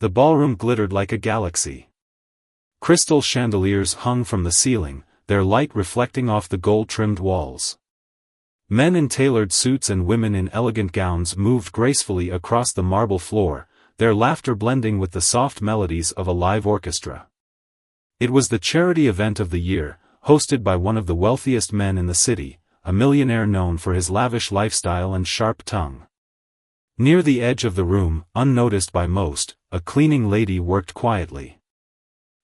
The ballroom glittered like a galaxy. Crystal chandeliers hung from the ceiling, their light reflecting off the gold-trimmed walls. Men in tailored suits and women in elegant gowns moved gracefully across the marble floor, their laughter blending with the soft melodies of a live orchestra. It was the charity event of the year, hosted by one of the wealthiest men in the city, a millionaire known for his lavish lifestyle and sharp tongue. Near the edge of the room, unnoticed by most, a cleaning lady worked quietly.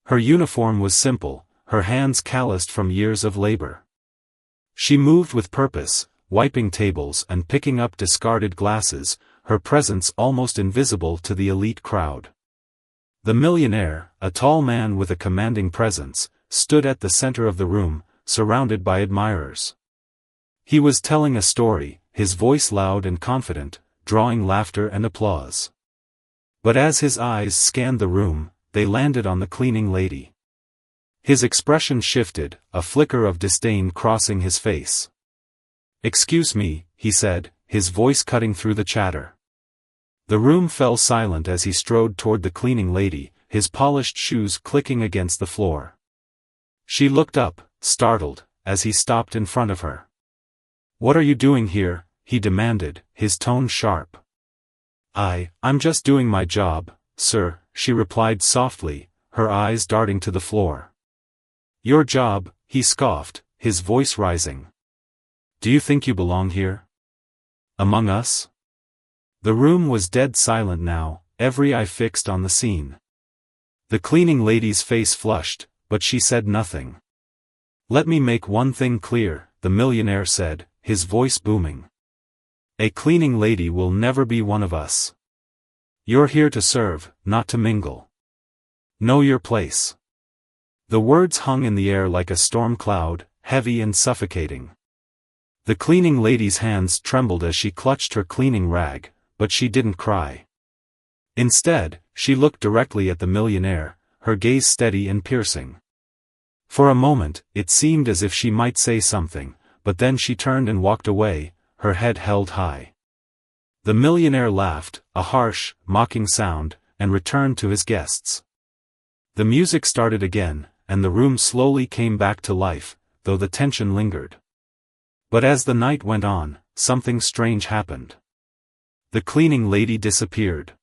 Her uniform was simple, her hands calloused from years of labor. She moved with purpose, wiping tables and picking up discarded glasses, her presence almost invisible to the elite crowd. The millionaire, a tall man with a commanding presence, stood at the center of the room, surrounded by admirers. He was telling a story, his voice loud and confident, drawing laughter and applause. But as his eyes scanned the room, they landed on the cleaning lady. His expression shifted, a flicker of disdain crossing his face. "Excuse me," he said, his voice cutting through the chatter. The room fell silent as he strode toward the cleaning lady, his polished shoes clicking against the floor. She looked up, startled, as he stopped in front of her. "What are you doing here?" he demanded, his tone sharp. I'm just doing my job, sir," she replied softly, her eyes darting to the floor. "Your job," he scoffed, his voice rising. "Do you think you belong here? Among us?" The room was dead silent now, every eye fixed on the scene. The cleaning lady's face flushed, but she said nothing. "Let me make one thing clear," the millionaire said, his voice booming. "A cleaning lady will never be one of us. You're here to serve, not to mingle. Know your place." The words hung in the air like a storm cloud, heavy and suffocating. The cleaning lady's hands trembled as she clutched her cleaning rag, but she didn't cry. Instead, she looked directly at the millionaire, her gaze steady and piercing. For a moment, it seemed as if she might say something, but then she turned and walked away, her head held high. The millionaire laughed, a harsh, mocking sound, and returned to his guests. The music started again, and the room slowly came back to life, though the tension lingered. But as the night went on, something strange happened. The cleaning lady disappeared.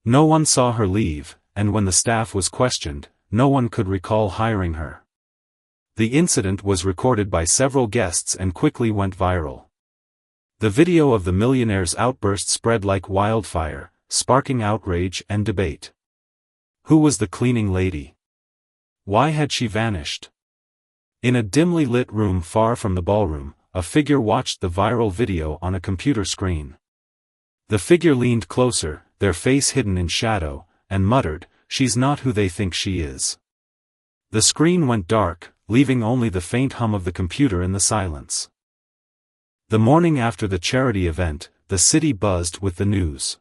No one saw her leave, and when the staff was questioned, no one could recall hiring her. The incident was recorded by several guests and quickly went viral. The video of the millionaire's outburst spread like wildfire, sparking outrage and debate. Who was the cleaning lady? Why had she vanished? In a dimly lit room far from the ballroom, a figure watched the viral video on a computer screen. The figure leaned closer, their face hidden in shadow, and muttered, "She's not who they think she is." The screen went dark, leaving only the faint hum of the computer in the silence. The morning after the charity event, the city buzzed with the news.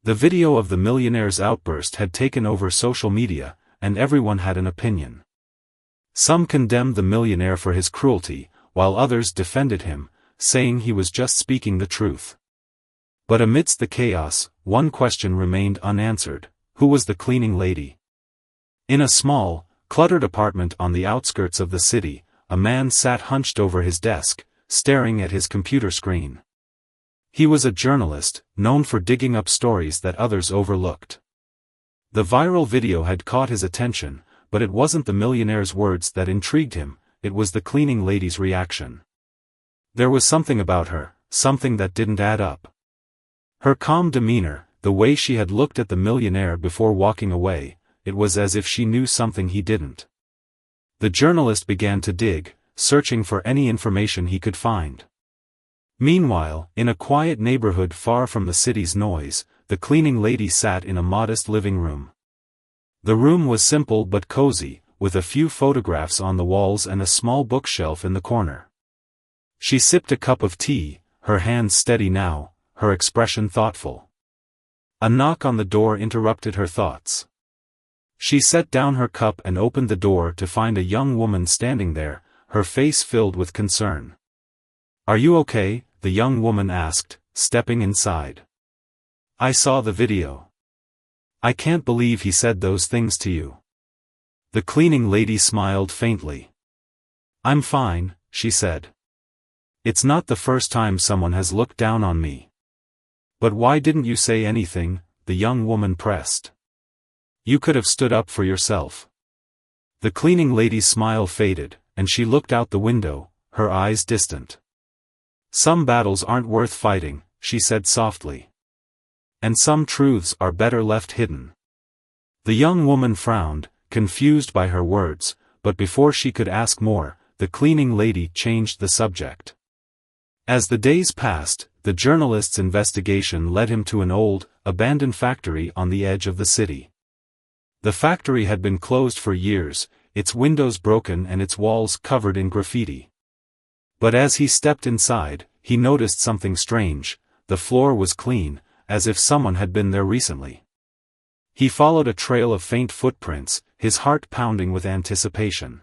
The video of the millionaire's outburst had taken over social media, and everyone had an opinion. Some condemned the millionaire for his cruelty, while others defended him, saying he was just speaking the truth. But amidst the chaos, one question remained unanswered: who was the cleaning lady? In a small, cluttered apartment on the outskirts of the city, a man sat hunched over his desk, staring at his computer screen. He was a journalist, known for digging up stories that others overlooked. The viral video had caught his attention, but it wasn't the millionaire's words that intrigued him, it was the cleaning lady's reaction. There was something about her, something that didn't add up. Her calm demeanor, the way she had looked at the millionaire before walking away, it was as if she knew something he didn't. The journalist began to dig, searching for any information he could find. Meanwhile, in a quiet neighborhood far from the city's noise, the cleaning lady sat in a modest living room. The room was simple but cozy, with a few photographs on the walls and a small bookshelf in the corner. She sipped a cup of tea, her hands steady now, her expression thoughtful. A knock on the door interrupted her thoughts. She set down her cup and opened the door to find a young woman standing there, her face filled with concern. "Are you okay?" the young woman asked, stepping inside. "I saw the video. I can't believe he said those things to you. The cleaning lady smiled faintly. I'm fine, she said. It's not the first time someone has looked down on me. But why didn't you say anything? The young woman pressed. You could have stood up for yourself. The cleaning lady's smile faded, and she looked out the window, her eyes distant. Some battles aren't worth fighting, she said softly. And some truths are better left hidden. The young woman frowned, confused by her words, but before she could ask more, the cleaning lady changed the subject. As the days passed, the journalist's investigation led him to an old, abandoned factory on the edge of the city. The factory had been closed for years, its windows broken and its walls covered in graffiti. But as he stepped inside, he noticed something strange. The floor was clean, as if someone had been there recently. He followed a trail of faint footprints, his heart pounding with anticipation.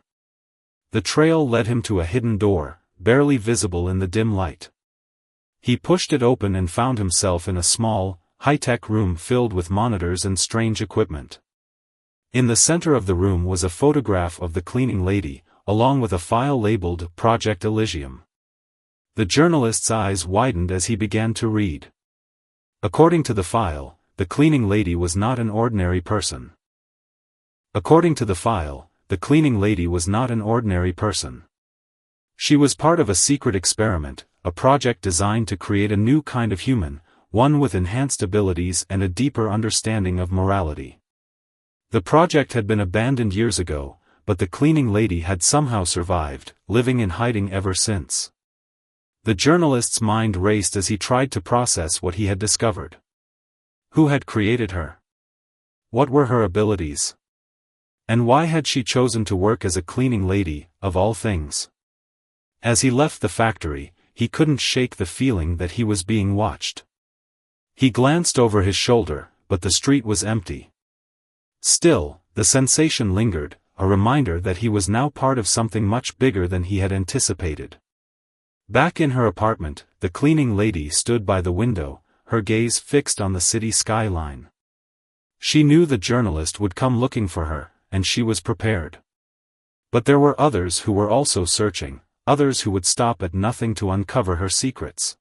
The trail led him to a hidden door, barely visible in the dim light. He pushed it open and found himself in a small, high-tech room filled with monitors and strange equipment. In the center of the room was a photograph of the cleaning lady, along with a file labeled Project Elysium. The journalist's eyes widened as he began to read. According to the file, the cleaning lady was not an ordinary person. She was part of a secret experiment, a project designed to create a new kind of human, one with enhanced abilities and a deeper understanding of morality. The project had been abandoned years ago, but the cleaning lady had somehow survived, living in hiding ever since. The journalist's mind raced as he tried to process what he had discovered. Who had created her? What were her abilities? And why had she chosen to work as a cleaning lady, of all things? As he left the factory, he couldn't shake the feeling that he was being watched. He glanced over his shoulder, but the street was empty. Still, the sensation lingered, a reminder that he was now part of something much bigger than he had anticipated. Back in her apartment, the cleaning lady stood by the window, her gaze fixed on the city skyline. She knew the journalist would come looking for her, and she was prepared. But there were others who were also searching, others who would stop at nothing to uncover her secrets.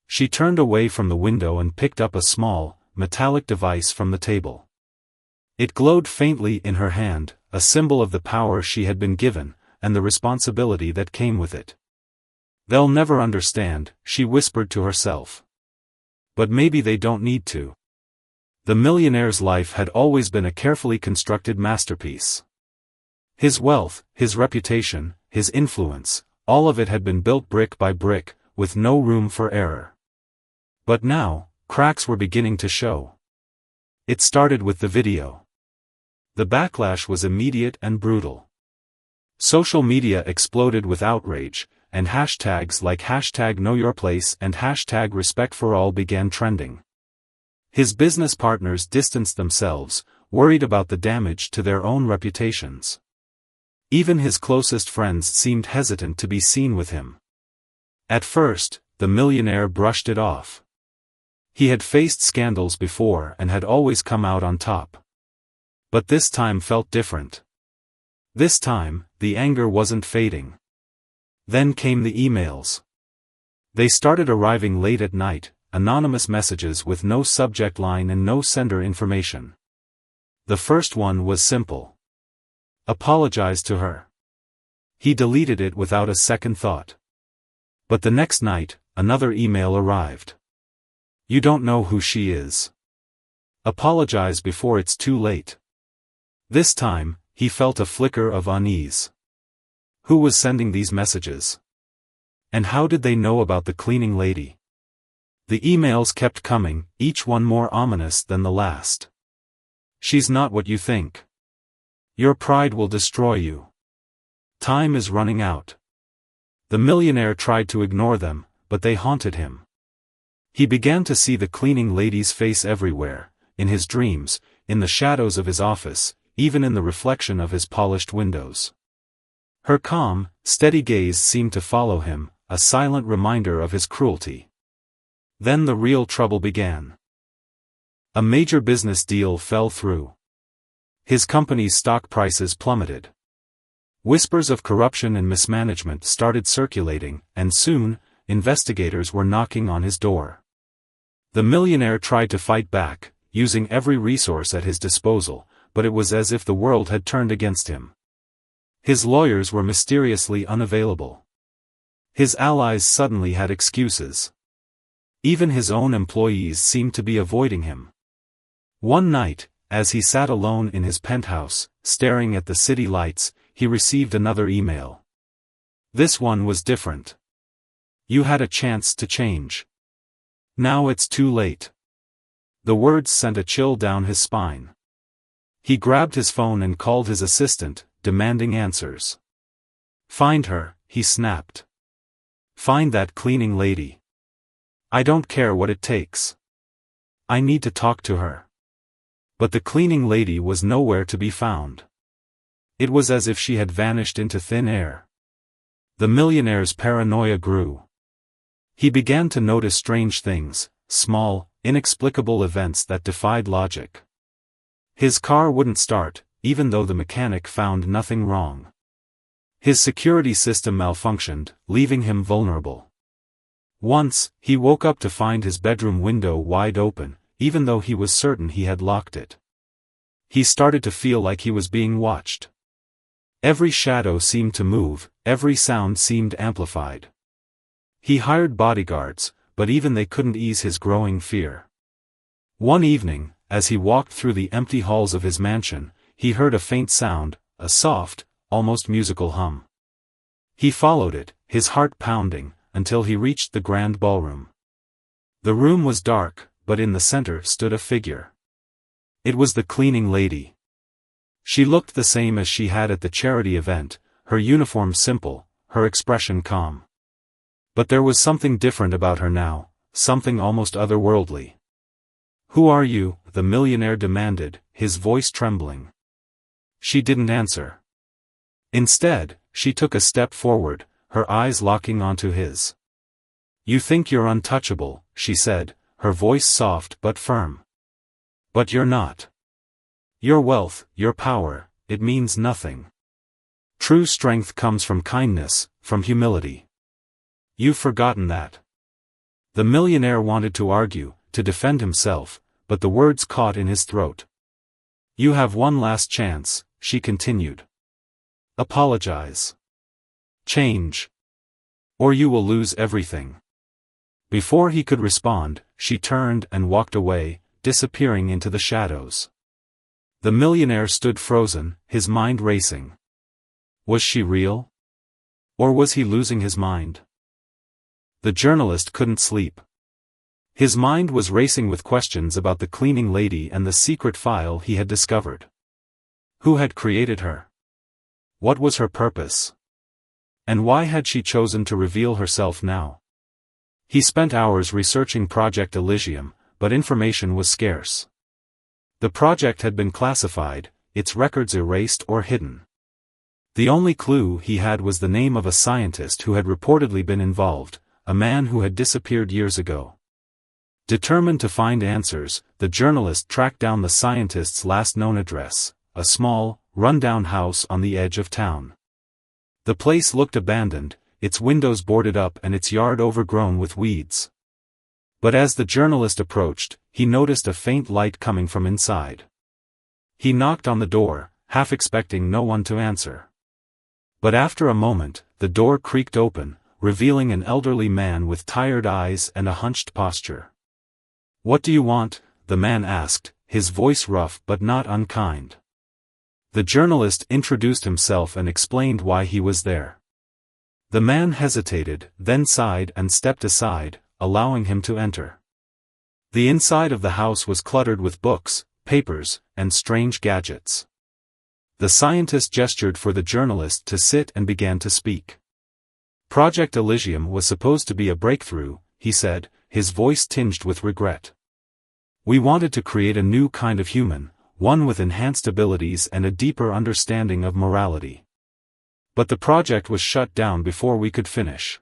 She turned away from the window and picked up a small, metallic device from the table. It glowed faintly in her hand, a symbol of the power she had been given, and the responsibility that came with it. They'll never understand, she whispered to herself. But maybe they don't need to. The millionaire's life had always been a carefully constructed masterpiece. His wealth, his reputation, his influence, all of it had been built brick by brick, with no room for error. But now, cracks were beginning to show. It started with the video. The backlash was immediate and brutal. Social media exploded with outrage, and hashtags like #KnowYourPlace and #RespectForAll began trending. His business partners distanced themselves, worried about the damage to their own reputations. Even his closest friends seemed hesitant to be seen with him. At first, the millionaire brushed it off. He had faced scandals before and had always come out on top. But this time felt different. This time, the anger wasn't fading. Then came the emails. They started arriving late at night, anonymous messages with no subject line and no sender information. The first one was simple. Apologize to her. He deleted it without a second thought. But the next night, another email arrived. You don't know who she is. Apologize before it's too late. This time, he felt a flicker of unease. Who was sending these messages? And how did they know about the cleaning lady? The emails kept coming, each one more ominous than the last. She's not what you think. Your pride will destroy you. Time is running out. The millionaire tried to ignore them, but they haunted him. He began to see the cleaning lady's face everywhere, in his dreams, in the shadows of his office, even in the reflection of his polished windows. Her calm, steady gaze seemed to follow him, a silent reminder of his cruelty. Then the real trouble began. A major business deal fell through. His company's stock prices plummeted. Whispers of corruption and mismanagement started circulating, and soon, investigators were knocking on his door. The millionaire tried to fight back, using every resource at his disposal, but it was as if the world had turned against him. His lawyers were mysteriously unavailable. His allies suddenly had excuses. Even his own employees seemed to be avoiding him. One night, as he sat alone in his penthouse, staring at the city lights, he received another email. This one was different. You had a chance to change. Now it's too late. The words sent a chill down his spine. He grabbed his phone and called his assistant, demanding answers. Find her, he snapped. Find that cleaning lady. I don't care what it takes. I need to talk to her. But the cleaning lady was nowhere to be found. It was as if she had vanished into thin air. The millionaire's paranoia grew. He began to notice strange things, small, inexplicable events that defied logic. His car wouldn't start, even though the mechanic found nothing wrong. His security system malfunctioned, leaving him vulnerable. Once, he woke up to find his bedroom window wide open, even though he was certain he had locked it. He started to feel like he was being watched. Every shadow seemed to move, every sound seemed amplified. He hired bodyguards, but even they couldn't ease his growing fear. One evening, as he walked through the empty halls of his mansion, he heard a faint sound, a soft, almost musical hum. He followed it, his heart pounding, until he reached the grand ballroom. The room was dark, but in the center stood a figure. It was the cleaning lady. She looked the same as she had at the charity event, her uniform simple, her expression calm. But there was something different about her now, something almost otherworldly. Who are you? The millionaire demanded, his voice trembling. She didn't answer. Instead, she took a step forward, her eyes locking onto his. You think you're untouchable, she said, her voice soft but firm. But you're not. Your wealth, your power, it means nothing. True strength comes from kindness, from humility. You've forgotten that. The millionaire wanted to argue, to defend himself, but the words caught in his throat. You have one last chance, she continued. Apologize. Change. Or you will lose everything. Before he could respond, she turned and walked away, disappearing into the shadows. The millionaire stood frozen, his mind racing. Was she real? Or was he losing his mind? The journalist couldn't sleep. His mind was racing with questions about the cleaning lady and the secret file he had discovered. Who had created her? What was her purpose? And why had she chosen to reveal herself now? He spent hours researching Project Elysium, but information was scarce. The project had been classified, its records erased or hidden. The only clue he had was the name of a scientist who had reportedly been involved, a man who had disappeared years ago. Determined to find answers, the journalist tracked down the scientist's last known address, a small, run-down house on the edge of town. The place looked abandoned, its windows boarded up and its yard overgrown with weeds. But as the journalist approached, he noticed a faint light coming from inside. He knocked on the door, half expecting no one to answer. But after a moment, the door creaked open, revealing an elderly man with tired eyes and a hunched posture. What do you want? The man asked, his voice rough but not unkind. The journalist introduced himself and explained why he was there. The man hesitated, then sighed and stepped aside, allowing him to enter. The inside of the house was cluttered with books, papers, and strange gadgets. The scientist gestured for the journalist to sit and began to speak. Project Elysium was supposed to be a breakthrough, he said, his voice tinged with regret. We wanted to create a new kind of human, one with enhanced abilities and a deeper understanding of morality. But the project was shut down before we could finish.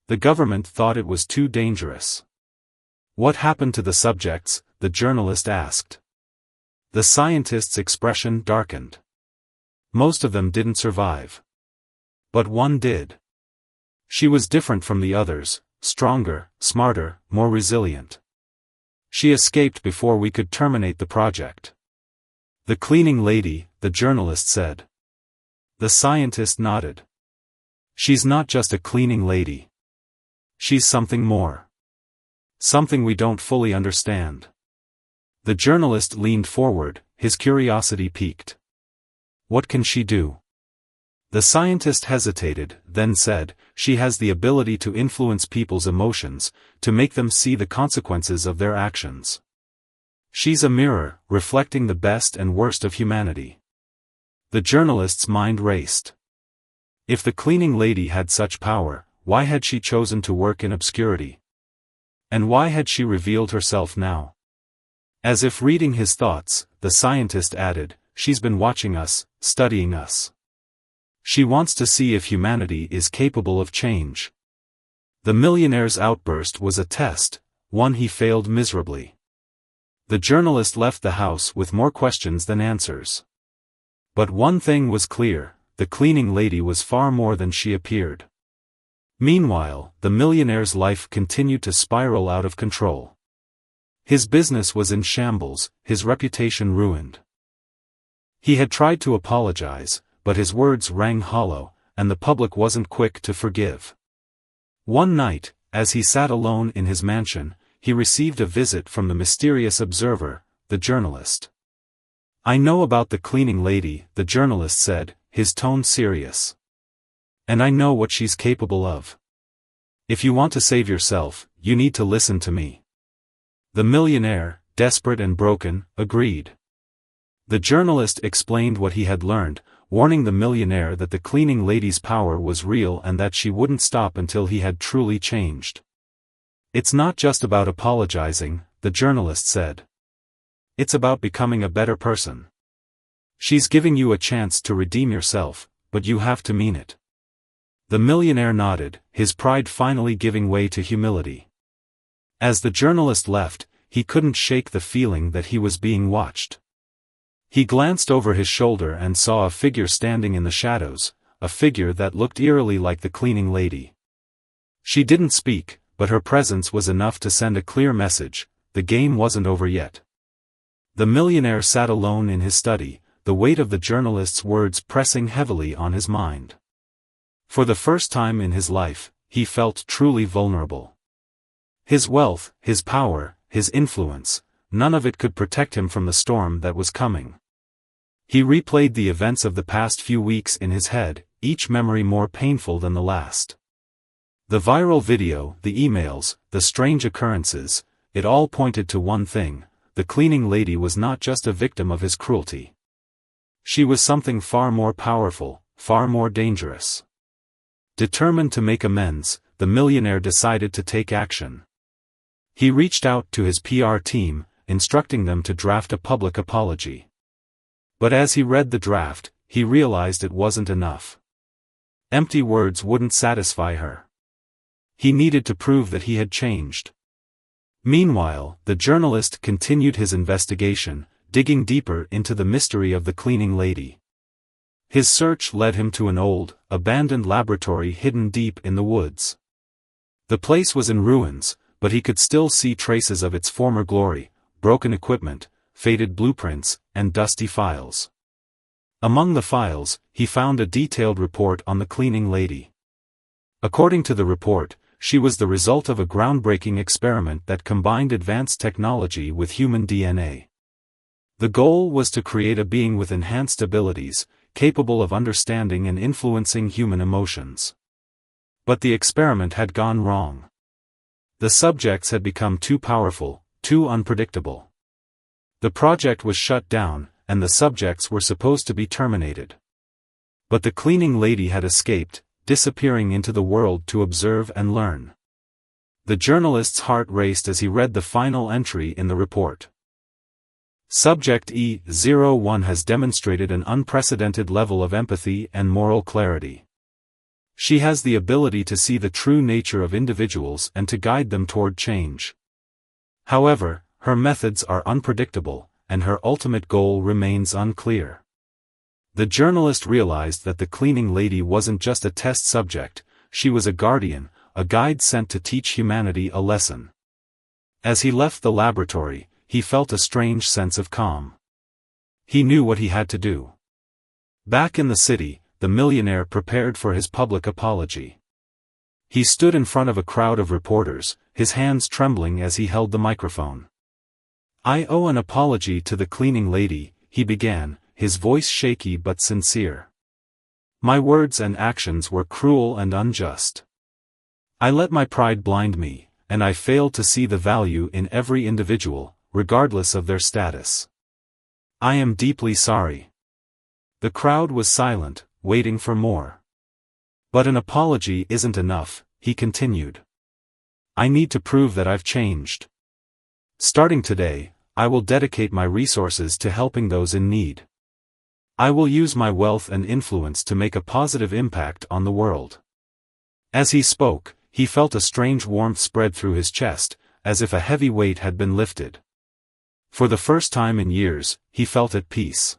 The government thought it was too dangerous. What happened to the subjects? the journalist asked. The scientist's expression darkened. Most of them didn't survive. But one did. She was different from the others, stronger, smarter, more resilient. She escaped before we could terminate the project. The cleaning lady, the journalist said. The scientist nodded. She's not just a cleaning lady. She's something more. Something we don't fully understand. The journalist leaned forward, his curiosity piqued. What can she do? The scientist hesitated, then said, she has the ability to influence people's emotions, to make them see the consequences of their actions. She's a mirror, reflecting the best and worst of humanity. The journalist's mind raced. If the cleaning lady had such power, why had she chosen to work in obscurity? And why had she revealed herself now? As if reading his thoughts, the scientist added, she's been watching us, studying us. She wants to see if humanity is capable of change. The millionaire's outburst was a test, one he failed miserably. The journalist left the house with more questions than answers. But one thing was clear, the cleaning lady was far more than she appeared. Meanwhile, the millionaire's life continued to spiral out of control. His business was in shambles, his reputation ruined. He had tried to apologize, but his words rang hollow, and the public wasn't quick to forgive. One night, as he sat alone in his mansion, he received a visit from the mysterious observer, the journalist. I know about the cleaning lady, the journalist said, his tone serious. And I know what she's capable of. If you want to save yourself, you need to listen to me. The millionaire, desperate and broken, agreed. The journalist explained what he had learned, warning the millionaire that the cleaning lady's power was real and that she wouldn't stop until he had truly changed. It's not just about apologizing, the journalist said. It's about becoming a better person. She's giving you a chance to redeem yourself, but you have to mean it. The millionaire nodded, his pride finally giving way to humility. As the journalist left, he couldn't shake the feeling that he was being watched. He glanced over his shoulder and saw a figure standing in the shadows, a figure that looked eerily like the cleaning lady. She didn't speak, but her presence was enough to send a clear message, the game wasn't over yet. The millionaire sat alone in his study, the weight of the journalist's words pressing heavily on his mind. For the first time in his life, he felt truly vulnerable. His wealth, his power, his influence, none of it could protect him from the storm that was coming. He replayed the events of the past few weeks in his head, each memory more painful than the last. The viral video, the emails, the strange occurrences, it all pointed to one thing: the cleaning lady was not just a victim of his cruelty. She was something far more powerful, far more dangerous. Determined to make amends, the millionaire decided to take action. He reached out to his PR team, instructing them to draft a public apology. But as he read the draft, he realized it wasn't enough. Empty words wouldn't satisfy her. He needed to prove that he had changed. Meanwhile, the journalist continued his investigation, digging deeper into the mystery of the cleaning lady. His search led him to an old, abandoned laboratory hidden deep in the woods. The place was in ruins, but he could still see traces of its former glory: broken equipment, faded blueprints, and dusty files. Among the files, he found a detailed report on the cleaning lady. According to the report, she was the result of a groundbreaking experiment that combined advanced technology with human DNA. The goal was to create a being with enhanced abilities, capable of understanding and influencing human emotions. But the experiment had gone wrong. The subjects had become too powerful, too unpredictable. The project was shut down, and the subjects were supposed to be terminated. But the cleaning lady had escaped, disappearing into the world to observe and learn. The journalist's heart raced as he read the final entry in the report. Subject E01 has demonstrated an unprecedented level of empathy and moral clarity. She has the ability to see the true nature of individuals and to guide them toward change. However, her methods are unpredictable, and her ultimate goal remains unclear. The journalist realized that the cleaning lady wasn't just a test subject, she was a guardian, a guide sent to teach humanity a lesson. As he left the laboratory, he felt a strange sense of calm. He knew what he had to do. Back in the city, the millionaire prepared for his public apology. He stood in front of a crowd of reporters, his hands trembling as he held the microphone. "I owe an apology to the cleaning lady," he began, his voice shaky but sincere. "My words and actions were cruel and unjust. I let my pride blind me, and I failed to see the value in every individual, regardless of their status. I am deeply sorry." The crowd was silent, waiting for more. "But an apology isn't enough," he continued. "I need to prove that I've changed. Starting today, I will dedicate my resources to helping those in need. I will use my wealth and influence to make a positive impact on the world." As he spoke, he felt a strange warmth spread through his chest, as if a heavy weight had been lifted. For the first time in years, he felt at peace.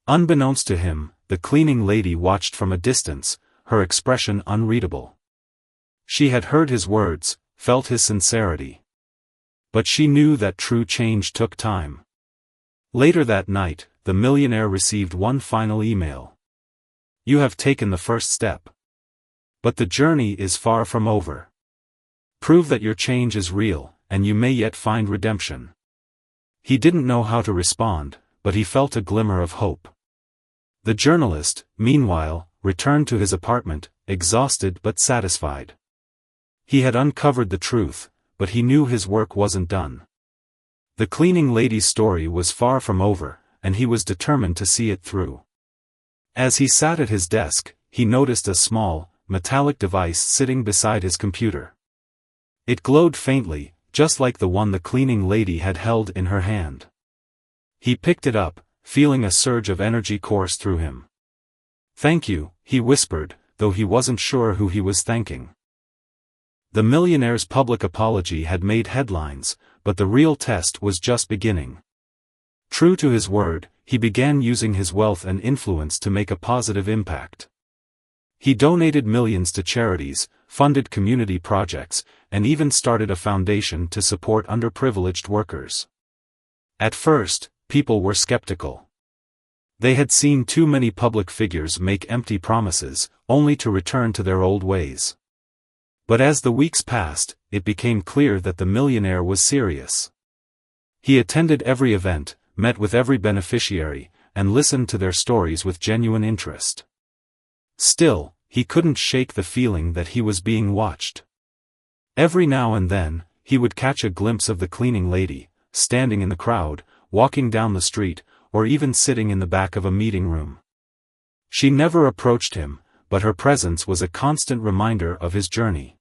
Unbeknownst to him, the cleaning lady watched from a distance, her expression unreadable. She had heard his words, felt his sincerity. But she knew that true change took time. Later that night, the millionaire received one final email. "You have taken the first step. But the journey is far from over. Prove that your change is real, and you may yet find redemption." He didn't know how to respond, but he felt a glimmer of hope. The journalist, meanwhile, returned to his apartment, exhausted but satisfied. He had uncovered the truth, but he knew his work wasn't done. The cleaning lady's story was far from over, and he was determined to see it through. As he sat at his desk, he noticed a small, metallic device sitting beside his computer. It glowed faintly, just like the one the cleaning lady had held in her hand. He picked it up, feeling a surge of energy course through him. "Thank you," he whispered, though he wasn't sure who he was thanking. The millionaire's public apology had made headlines, but the real test was just beginning. True to his word, he began using his wealth and influence to make a positive impact. He donated millions to charities, funded community projects, and even started a foundation to support underprivileged workers. At first, people were skeptical. They had seen too many public figures make empty promises, only to return to their old ways. But as the weeks passed, it became clear that the millionaire was serious. He attended every event, met with every beneficiary, and listened to their stories with genuine interest. Still, he couldn't shake the feeling that he was being watched. Every now and then, he would catch a glimpse of the cleaning lady, standing in the crowd, walking down the street, or even sitting in the back of a meeting room. She never approached him, but her presence was a constant reminder of his journey.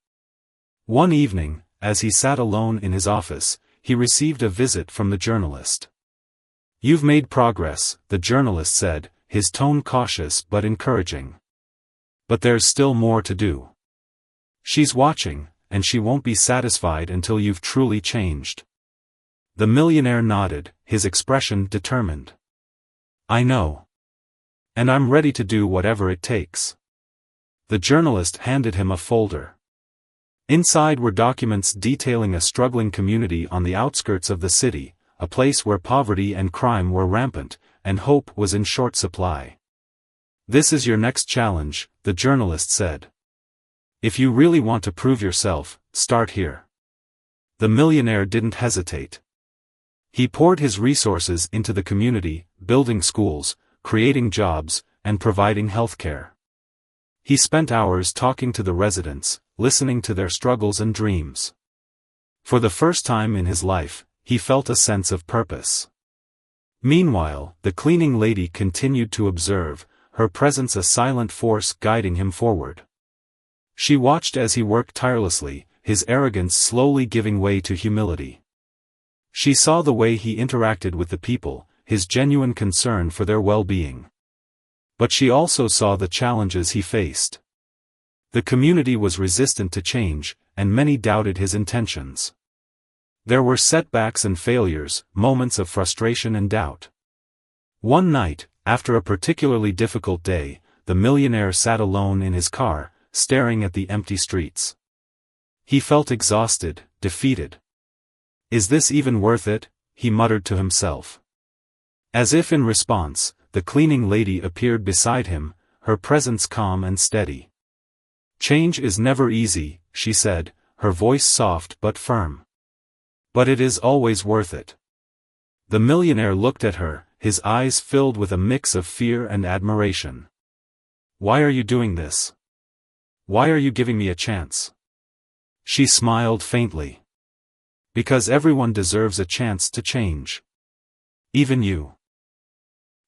One evening, as he sat alone in his office, he received a visit from the journalist. "You've made progress," the journalist said, his tone cautious but encouraging. "But there's still more to do. She's watching, and she won't be satisfied until you've truly changed." The millionaire nodded, his expression determined. "I know. And I'm ready to do whatever it takes." The journalist handed him a folder. Inside were documents detailing a struggling community on the outskirts of the city, a place where poverty and crime were rampant, and hope was in short supply. "This is your next challenge," the journalist said. "If you really want to prove yourself, start here." The millionaire didn't hesitate. He poured his resources into the community, building schools, creating jobs, and providing healthcare. He spent hours talking to the residents, listening to their struggles and dreams. For the first time in his life, he felt a sense of purpose. Meanwhile, the cleaning lady continued to observe, her presence a silent force guiding him forward. She watched as he worked tirelessly, his arrogance slowly giving way to humility. She saw the way he interacted with the people, his genuine concern for their well-being. But she also saw the challenges he faced. The community was resistant to change, and many doubted his intentions. There were setbacks and failures, moments of frustration and doubt. One night, after a particularly difficult day, the millionaire sat alone in his car, staring at the empty streets. He felt exhausted, defeated. "Is this even worth it?" he muttered to himself. As if in response, the cleaning lady appeared beside him, her presence calm and steady. "Change is never easy," she said, her voice soft but firm. "But it is always worth it." The millionaire looked at her, his eyes filled with a mix of fear and admiration. "Why are you doing this? Why are you giving me a chance?" She smiled faintly. "Because everyone deserves a chance to change. Even you."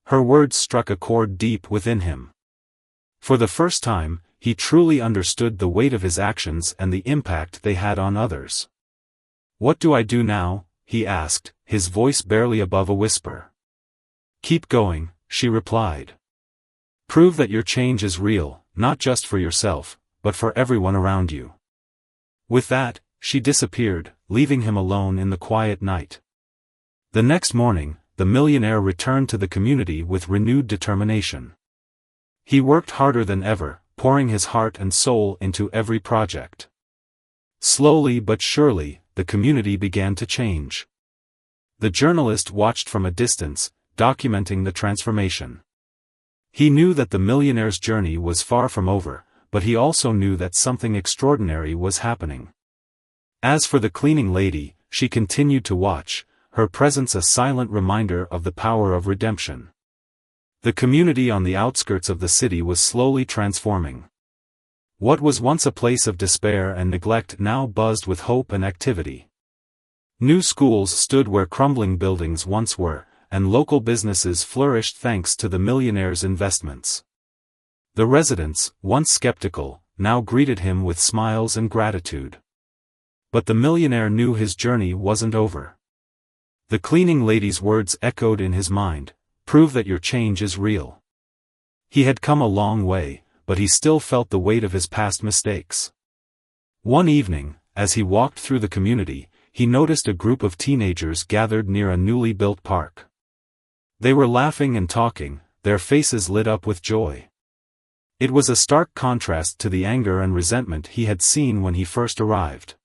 Her words struck a chord deep within him. For the first time, he truly understood the weight of his actions and the impact they had on others. "What do I do now?" he asked, his voice barely above a whisper. "Keep going," she replied. "Prove that your change is real, not just for yourself, but for everyone around you." With that, she disappeared, leaving him alone in the quiet night. The next morning, the millionaire returned to the community with renewed determination. He worked harder than ever, pouring his heart and soul into every project. Slowly but surely, the community began to change. The journalist watched from a distance, documenting the transformation. He knew that the millionaire's journey was far from over, but he also knew that something extraordinary was happening. As for the cleaning lady, she continued to watch, her presence a silent reminder of the power of redemption. The community on the outskirts of the city was slowly transforming. What was once a place of despair and neglect now buzzed with hope and activity. New schools stood where crumbling buildings once were, and local businesses flourished thanks to the millionaire's investments. The residents, once skeptical, now greeted him with smiles and gratitude. But the millionaire knew his journey wasn't over. The cleaning lady's words echoed in his mind, "Prove that your change is real." He had come a long way, but he still felt the weight of his past mistakes. One evening, as he walked through the community, he noticed a group of teenagers gathered near a newly built park. They were laughing and talking, their faces lit up with joy. It was a stark contrast to the anger and resentment he had seen when he first arrived.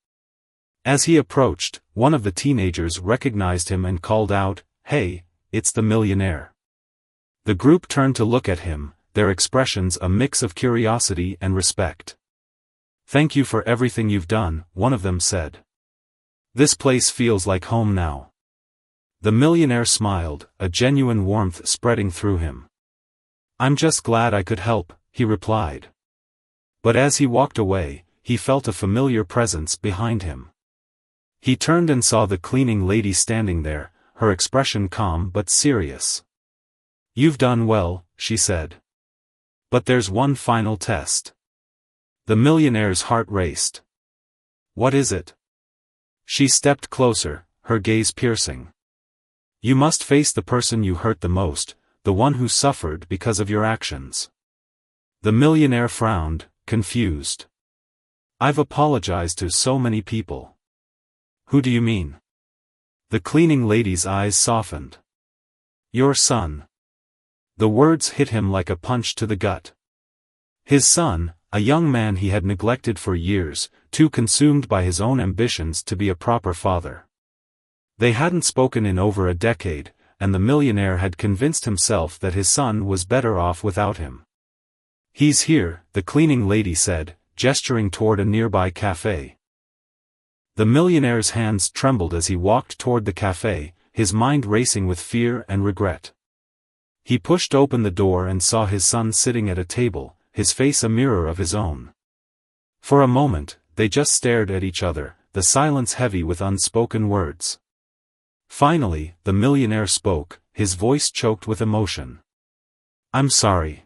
As he approached, one of the teenagers recognized him and called out, "Hey, it's the millionaire." The group turned to look at him, their expressions a mix of curiosity and respect. "Thank you for everything you've done," one of them said. "This place feels like home now." The millionaire smiled, a genuine warmth spreading through him. "I'm just glad I could help," he replied. But as he walked away, he felt a familiar presence behind him. He turned and saw the cleaning lady standing there, her expression calm but serious. "You've done well," she said. "But there's one final test." The millionaire's heart raced. "What is it?" She stepped closer, her gaze piercing. "You must face the person you hurt the most, the one who suffered because of your actions." The millionaire frowned, confused. "I've apologized to so many people." "Who do you mean?" The cleaning lady's eyes softened. "Your son." The words hit him like a punch to the gut. His son, a young man he had neglected for years, too consumed by his own ambitions to be a proper father. They hadn't spoken in over a decade, and the millionaire had convinced himself that his son was better off without him. "He's here," the cleaning lady said, gesturing toward a nearby cafe. The millionaire's hands trembled as he walked toward the cafe, his mind racing with fear and regret. He pushed open the door and saw his son sitting at a table, his face a mirror of his own. For a moment, they just stared at each other, the silence heavy with unspoken words. Finally, the millionaire spoke, his voice choked with emotion. "I'm sorry.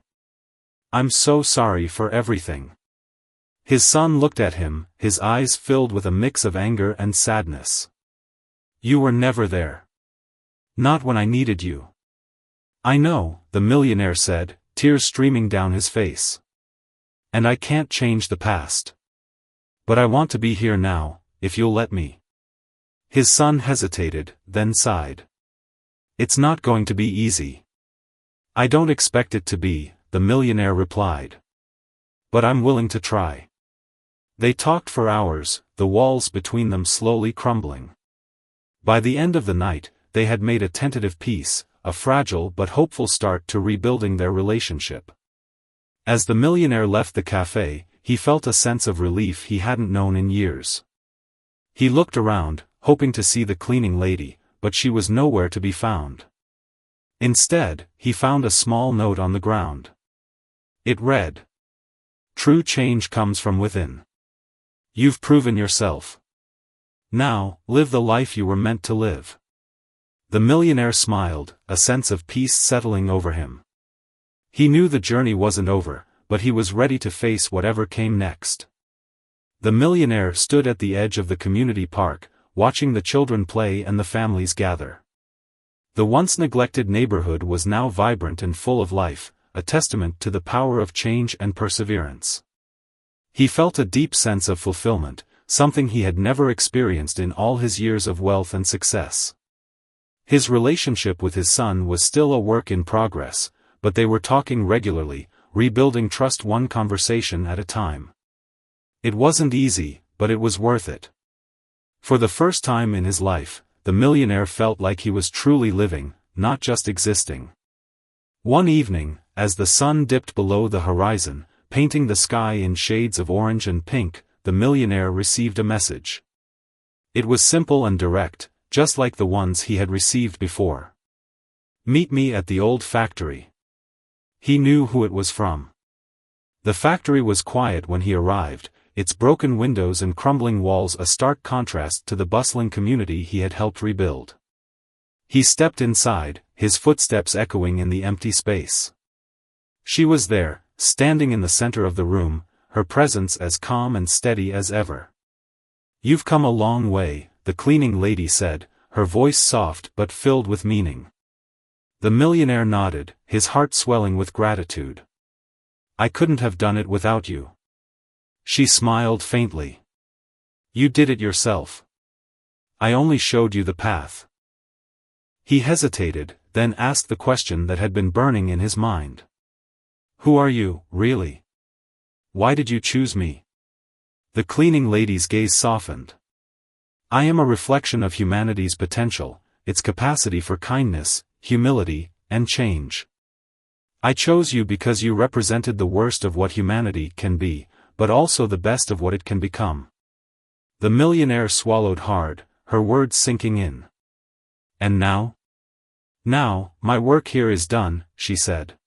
I'm so sorry for everything." His son looked at him, his eyes filled with a mix of anger and sadness. "You were never there. Not when I needed you." "I know," the millionaire said, tears streaming down his face. "And I can't change the past. But I want to be here now, if you'll let me." His son hesitated, then sighed. "It's not going to be easy." "I don't expect it to be," the millionaire replied. "But I'm willing to try." They talked for hours, the walls between them slowly crumbling. By the end of the night, they had made a tentative peace, a fragile but hopeful start to rebuilding their relationship. As the millionaire left the cafe, he felt a sense of relief he hadn't known in years. He looked around, hoping to see the cleaning lady, but she was nowhere to be found. Instead, he found a small note on the ground. It read, "True change comes from within. You've proven yourself. Now, live the life you were meant to live." The millionaire smiled, a sense of peace settling over him. He knew the journey wasn't over, but he was ready to face whatever came next. The millionaire stood at the edge of the community park, watching the children play and the families gather. The once neglected neighborhood was now vibrant and full of life, a testament to the power of change and perseverance. He felt a deep sense of fulfillment, something he had never experienced in all his years of wealth and success. His relationship with his son was still a work in progress, but they were talking regularly, rebuilding trust one conversation at a time. It wasn't easy, but it was worth it. For the first time in his life, the millionaire felt like he was truly living, not just existing. One evening, as the sun dipped below the horizon, painting the sky in shades of orange and pink, the millionaire received a message. It was simple and direct, just like the ones he had received before. "Meet me at the old factory." He knew who it was from. The factory was quiet when he arrived, its broken windows and crumbling walls a stark contrast to the bustling community he had helped rebuild. He stepped inside, his footsteps echoing in the empty space. She was there, standing in the center of the room, her presence as calm and steady as ever. "You've come a long way," the cleaning lady said, her voice soft but filled with meaning. The millionaire nodded, his heart swelling with gratitude. "I couldn't have done it without you." She smiled faintly. "You did it yourself. I only showed you the path." He hesitated, then asked the question that had been burning in his mind. "Who are you, really? Why did you choose me?" The cleaning lady's gaze softened. "I am a reflection of humanity's potential, its capacity for kindness, humility, and change. I chose you because you represented the worst of what humanity can be, but also the best of what it can become." The millionaire swallowed hard, her words sinking in. "And now?" "Now, my work here is done," she said.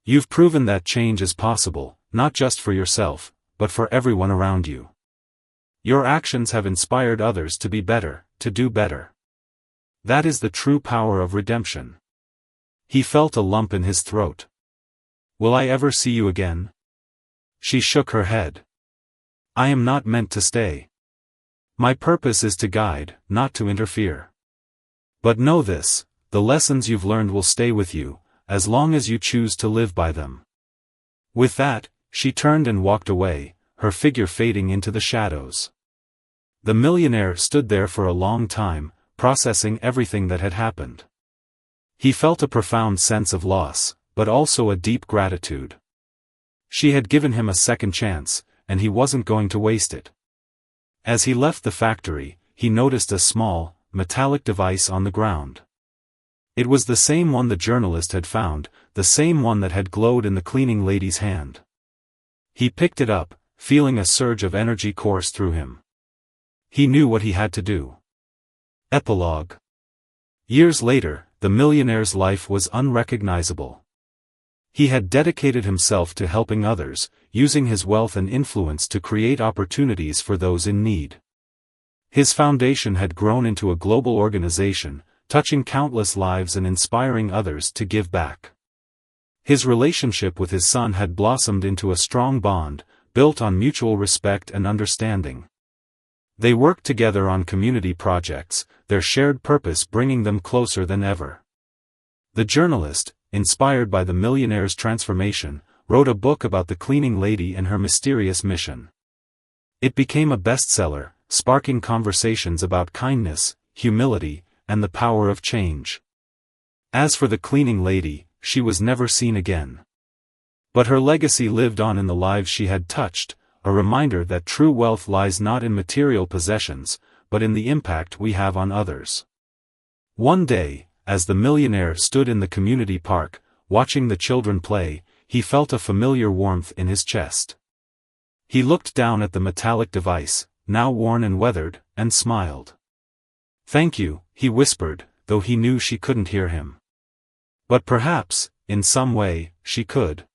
"You've proven that change is possible, not just for yourself, but for everyone around you. Your actions have inspired others to be better, to do better. That is the true power of redemption." He felt a lump in his throat. "Will I ever see you again?" She shook her head. "I am not meant to stay. My purpose is to guide, not to interfere. But know this, the lessons you've learned will stay with you, as long as you choose to live by them." With that, she turned and walked away, her figure fading into the shadows. The millionaire stood there for a long time, processing everything that had happened. He felt a profound sense of loss, but also a deep gratitude. She had given him a second chance, and he wasn't going to waste it. As he left the factory, he noticed a small, metallic device on the ground. It was the same one the journalist had found, the same one that had glowed in the cleaning lady's hand. He picked it up, feeling a surge of energy course through him. He knew what he had to do. Epilogue. Years later, the millionaire's life was unrecognizable. He had dedicated himself to helping others, using his wealth and influence to create opportunities for those in need. His foundation had grown into a global organization, touching countless lives and inspiring others to give back. His relationship with his son had blossomed into a strong bond, built on mutual respect and understanding. They worked together on community projects, their shared purpose bringing them closer than ever. The journalist, inspired by the millionaire's transformation, wrote a book about the cleaning lady and her mysterious mission. It became a bestseller, sparking conversations about kindness, humility, and the power of change. As for the cleaning lady, she was never seen again. But her legacy lived on in the lives she had touched, a reminder that true wealth lies not in material possessions, but in the impact we have on others. One day, as the millionaire stood in the community park, watching the children play, he felt a familiar warmth in his chest. He looked down at the metallic device, now worn and weathered, and smiled. "Thank you," he whispered, though he knew she couldn't hear him. But perhaps, in some way, she could.